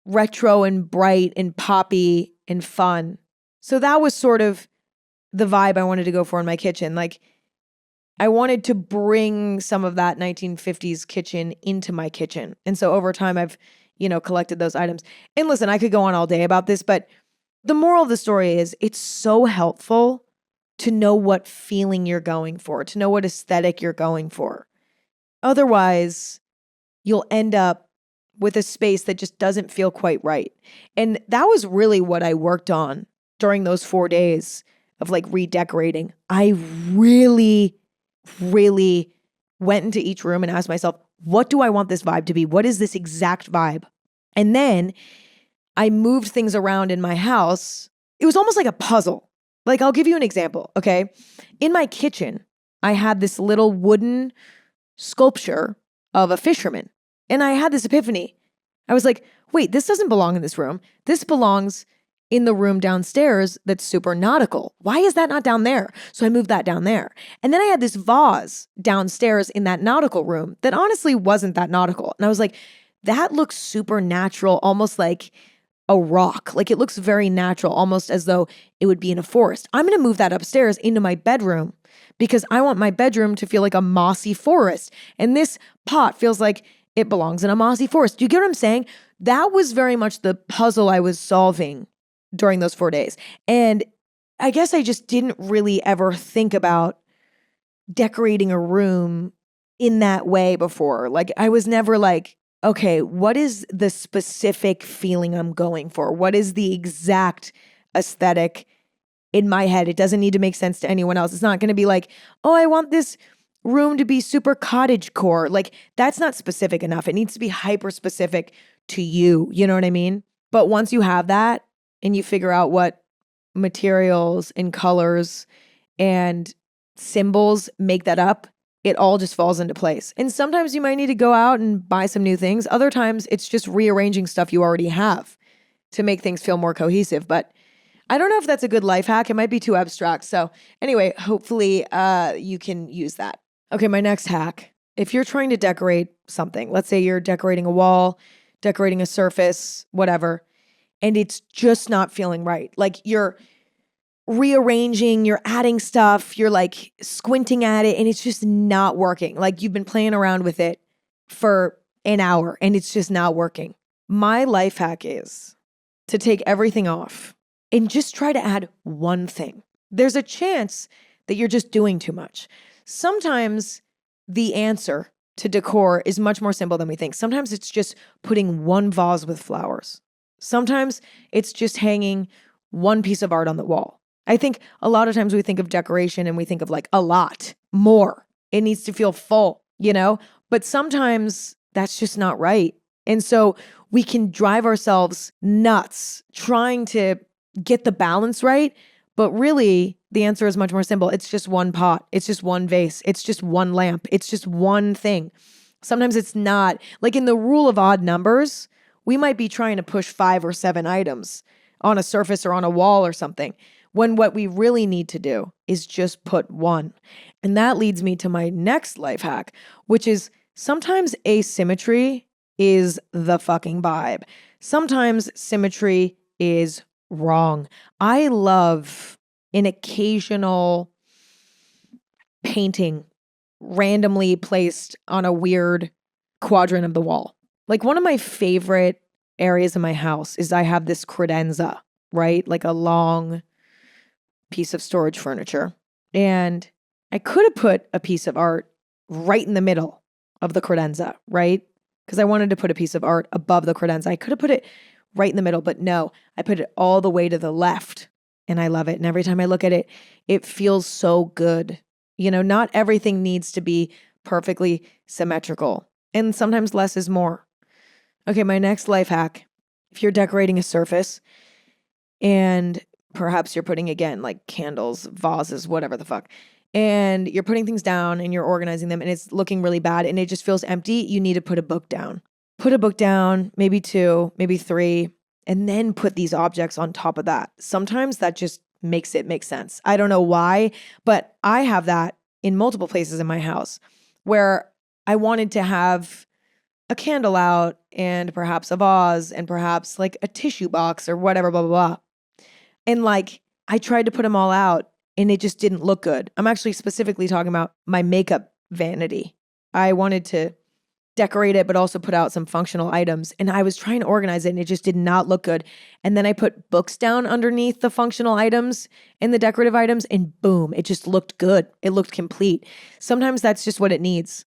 retro and bright and poppy and fun. So that was sort of the vibe I wanted to go for in my kitchen. I wanted to bring some of that 1950s kitchen into my kitchen. And so over time, I've, collected those items. And listen, I could go on all day about this, but the moral of the story is it's so helpful to know what feeling you're going for, to know what aesthetic you're going for. Otherwise, you'll end up with a space that just doesn't feel quite right. And that was really what I worked on during those 4 days of redecorating. I really went into each room and asked myself, what do I want this vibe to be? What is this exact vibe? And then I moved things around in my house. It was almost like a puzzle. I'll give you an example, okay? In my kitchen, I had this little wooden sculpture of a fisherman. And I had this epiphany. I was like, wait, this doesn't belong in this room. This belongs in the room downstairs that's super nautical. Why is that not down there? So I moved that down there. And then I had this vase downstairs in that nautical room that honestly wasn't that nautical. And I was like, that looks super natural, almost like a rock. It looks very natural, almost as though it would be in a forest. I'm going to move that upstairs into my bedroom because I want my bedroom to feel like a mossy forest. And this pot feels like it belongs in a mossy forest. Do you get what I'm saying? That was very much the puzzle I was solving during those 4 days. And I guess I just didn't really ever think about decorating a room in that way before. I was never okay, what is the specific feeling I'm going for? What is the exact aesthetic in my head? It doesn't need to make sense to anyone else. It's not going to be oh, I want this room to be super cottagecore. That's not specific enough. It needs to be hyper specific to you. You know what I mean? But once you have that and you figure out what materials and colors and symbols make that up, it all just falls into place. And sometimes you might need to go out and buy some new things. Other times it's just rearranging stuff you already have to make things feel more cohesive. But I don't know if that's a good life hack. It might be too abstract. So anyway, hopefully you can use that. Okay, my next hack. If you're trying to decorate something, let's say you're decorating a wall, decorating a surface, whatever, and it's just not feeling right. Like you're rearranging, you're adding stuff, you're like squinting at it, and it's just not working. Like you've been playing around with it for an hour and it's just not working. My life hack is to take everything off and just try to add one thing. There's a chance that you're just doing too much. Sometimes the answer to decor is much more simple than we think. Sometimes it's just putting one vase with flowers. Sometimes it's just hanging one piece of art on the wall. I think a lot of times we think of decoration and we think of like a lot more. It needs to feel full, you know? But sometimes that's just not right. And so we can drive ourselves nuts trying to get the balance right. But really, the answer is much more simple. It's just one pot. It's just one vase. It's just one lamp. It's just one thing. Sometimes it's not. Like in the rule of odd numbers, we might be trying to push 5 or 7 items on a surface or on a wall or something, when what we really need to do is just put one. And that leads me to my next life hack, which is sometimes asymmetry is the fucking vibe. Sometimes symmetry is wrong. I love an occasional painting randomly placed on a weird quadrant of the wall. Like one of my favorite areas of my house is I have this credenza, right? Like a long piece of storage furniture. And I could have put a piece of art right in the middle of the credenza, right? Because I wanted to put a piece of art above the credenza. I could have put it right in the middle, but no, I put it all the way to the left and I love it. And every time I look at it, it feels so good. You know, not everything needs to be perfectly symmetrical, and sometimes less is more. Okay, my next life hack. If you're decorating a surface and perhaps you're putting, again, like candles, vases, whatever the fuck, and you're putting things down and you're organizing them and it's looking really bad and it just feels empty, you need to put a book down. Put a book down, maybe 2, maybe 3, and then put these objects on top of that. Sometimes that just makes it make sense. I don't know why, but I have that in multiple places in my house where I wanted to have a candle out and perhaps a vase and perhaps like a tissue box or whatever, blah, blah, blah. And like I tried to put them all out and it just didn't look good. I'm actually specifically talking about my makeup vanity. I wanted to decorate it, but also put out some functional items. And I was trying to organize it and it just did not look good. And then I put books down underneath the functional items and the decorative items and boom, it just looked good. It looked complete. Sometimes that's just what it needs.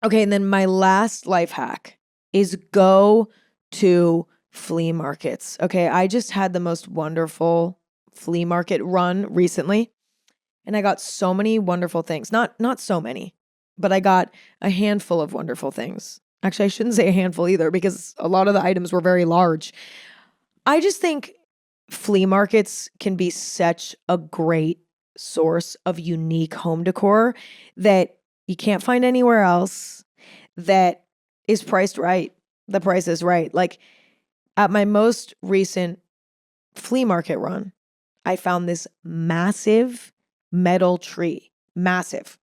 Okay, and then my last life hack is go to flea markets. Okay, I just had the most wonderful flea market run recently. And I got so many wonderful things. Not so many, but I got a handful of wonderful things. Actually, I shouldn't say a handful either because a lot of the items were very large. I just think flea markets can be such a great source of unique home decor that you can't find anywhere else, that is priced right. The price is right. Like at my most recent flea market run, I found this massive metal tree. Massive.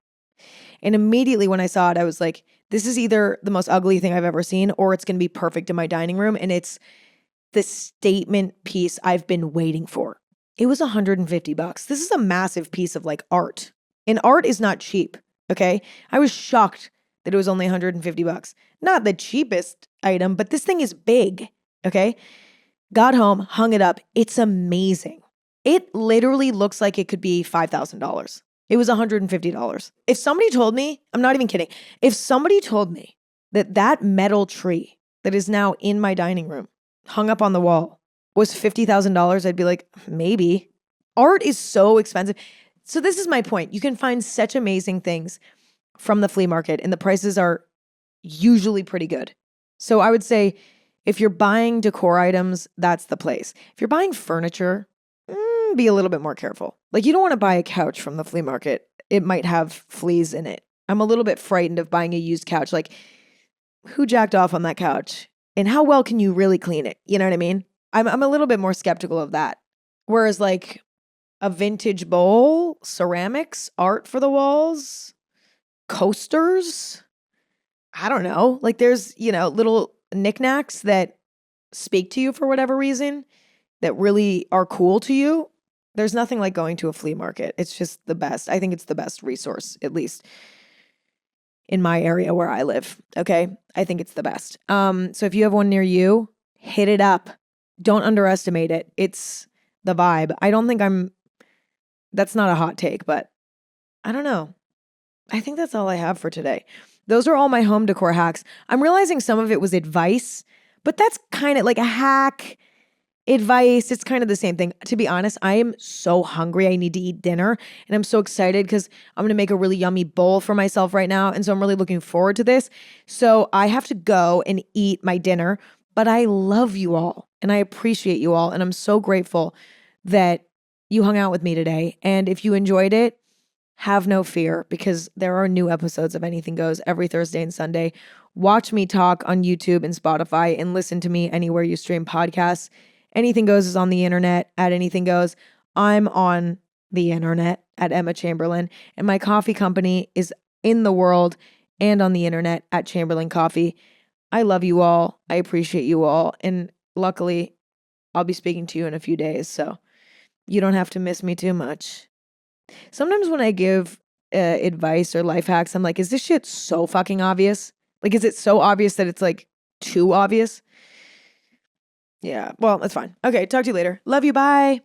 And immediately when I saw it, I was like, this is either the most ugly thing I've ever seen or it's going to be perfect in my dining room. And it's the statement piece I've been waiting for. It was $150. This is a massive piece of like art. And art is not cheap, okay? I was shocked that it was only $150. Not the cheapest item, but this thing is big, okay? Got home, hung it up. It's amazing. It literally looks like it could be $5,000. It was $150. If somebody told me, I'm not even kidding, if somebody told me that that metal tree that is now in my dining room, hung up on the wall, was $50,000, I'd be like, maybe. Art is so expensive. So this is my point. You can find such amazing things from the flea market and the prices are usually pretty good. So I would say if you're buying decor items, that's the place. If you're buying furniture, be a little bit more careful. Like you don't want to buy a couch from the flea market. It might have fleas in it. I'm a little bit frightened of buying a used couch. Like, who jacked off on that couch? And how well can you really clean it? You know what I mean? I'm a little bit more skeptical of that. Whereas like a vintage bowl, ceramics, art for the walls, coasters, I don't know. Like there's, little knickknacks that speak to you for whatever reason that really are cool to you. There's nothing like going to a flea market. It's just the best. I think it's the best resource, at least in my area where I live. Okay. I think it's the best. So if you have one near you, hit it up. Don't underestimate it. It's the vibe. I don't think that's not a hot take, but I don't know. I think that's all I have for today. Those are all my home decor hacks. I'm realizing some of it was advice, but that's kind of like a hack. Advice, it's kind of the same thing. To be honest, I am so hungry. I need to eat dinner and I'm so excited because I'm going to make a really yummy bowl for myself right now. And so I'm really looking forward to this. So I have to go and eat my dinner, but I love you all and I appreciate you all. And I'm so grateful that you hung out with me today. And if you enjoyed it, have no fear because there are new episodes of Anything Goes every Thursday and Sunday. Watch me talk on YouTube and Spotify and listen to me anywhere you stream podcasts. Anything Goes is on the internet at Anything Goes. I'm on the internet at Emma Chamberlain, and my coffee company is in the world and on the internet at Chamberlain Coffee. I love you all. I appreciate you all. And luckily, I'll be speaking to you in a few days, so you don't have to miss me too much. Sometimes when I give advice or life hacks, I'm like, is this shit so fucking obvious? Like, is it so obvious that it's like too obvious? Yeah, well, that's fine. Okay, talk to you later. Love you, bye.